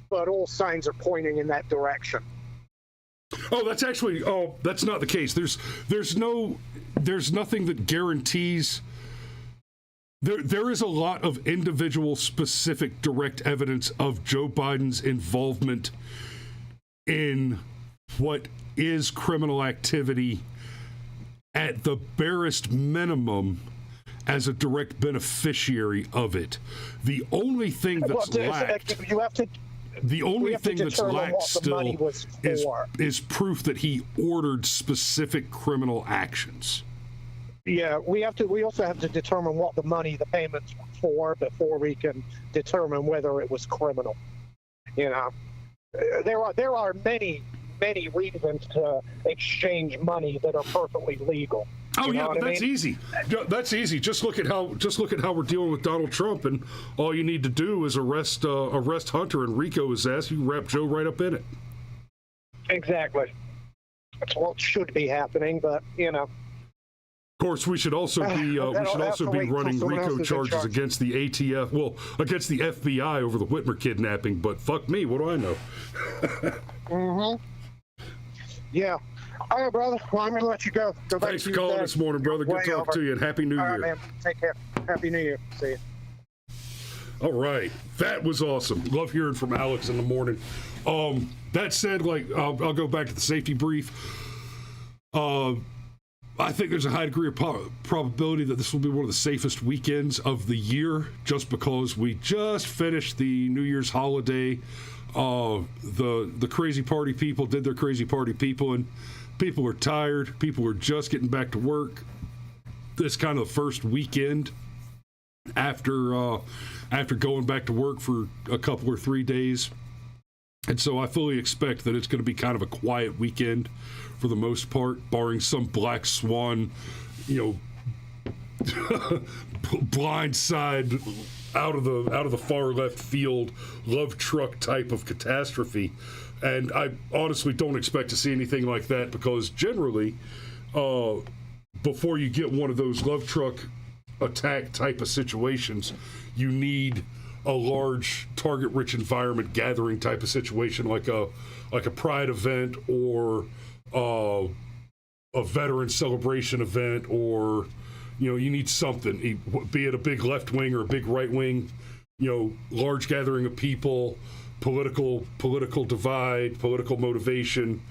but all signs are pointing in that direction. That's not the case. There's nothing that guarantees. There is a lot of individual specific direct evidence of Joe Biden's involvement in what is criminal activity at the barest minimum as a direct beneficiary of it. The only thing that's lacked... The only thing that's lacked still is proof that he ordered specific criminal actions. Yeah, we also have to determine what the payments were for before we can determine whether it was criminal. You know, there are many reasons to exchange money that are perfectly legal. Oh yeah, but that's easy. That's easy. Just look at how we're dealing with Donald Trump, and all you need to do is arrest Hunter and RICO his ass. You wrap Joe right up in it. Exactly. That's what should be happening, but you know. Of course, we should also be running RICO charges against the ATF, against the FBI over the Whitmer kidnapping. But fuck me, what do I know? Mm-hmm. Yeah. All right, brother. Well, I'm going to let you go. Thanks for calling this morning, brother. Good talking to you, and Happy New Year. All right, man. Take care. Happy New Year. See you. All right. That was awesome. Love hearing from Alex in the morning. That said, I'll go back to the safety brief. I think there's a high degree of probability that this will be one of the safest weekends of the year, just because we just finished the New Year's holiday. The crazy party people did their crazy party people, and people are tired. People are just getting back to work. This kind of the first weekend after going back to work for a couple or 3 days. And so I fully expect that it's going to be kind of a quiet weekend for the most part, barring some black swan, blindside out of the far left field love truck type of catastrophe. And I honestly don't expect to see anything like that, because generally, before you get one of those love truck attack type of situations, you need a large target-rich environment gathering type of situation, like a pride event or a veteran celebration event, or you need something, be it a big left wing or a big right wing, large gathering of people, political divide, political motivation,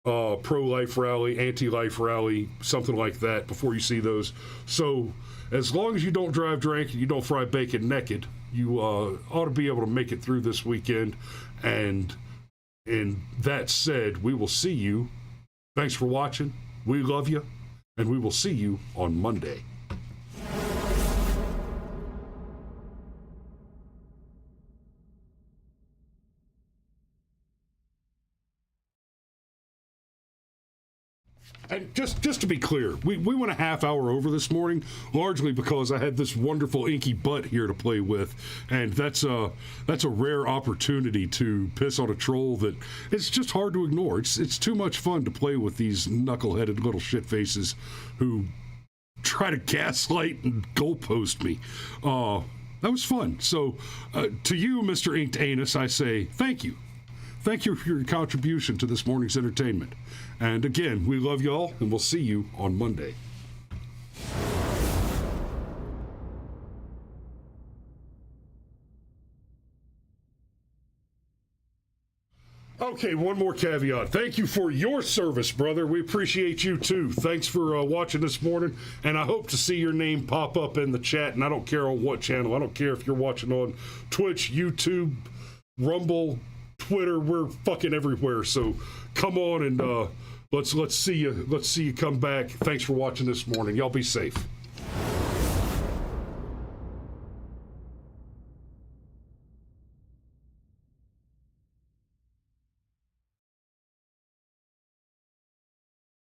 pro-life rally, anti-life rally, something like that before you see those. So as long as you don't drive drunk and you don't fry bacon naked, you ought to be able to make it through this weekend. And that said, we will see you. Thanks for watching. We love you, and we will see you on Monday. And just to be clear, we went a half hour over this morning, largely because I had this wonderful inky butt here to play with, and that's a rare opportunity to piss on a troll that it's just hard to ignore. It's too much fun to play with these knuckleheaded little shit faces who try to gaslight and goalpost me. That was fun. So to you, Mr. Inked Anus, I say thank you. Thank you for your contribution to this morning's entertainment. And again, we love y'all, and we'll see you on Monday. Okay, one more caveat. Thank you for your service, brother. We appreciate you, too. Thanks for watching this morning, and I hope to see your name pop up in the chat, and I don't care on what channel. I don't care if you're watching on Twitch, YouTube, Rumble, Twitter. We're fucking everywhere, so come on and let's see you come back. Thanks for watching this morning. Y'all be safe.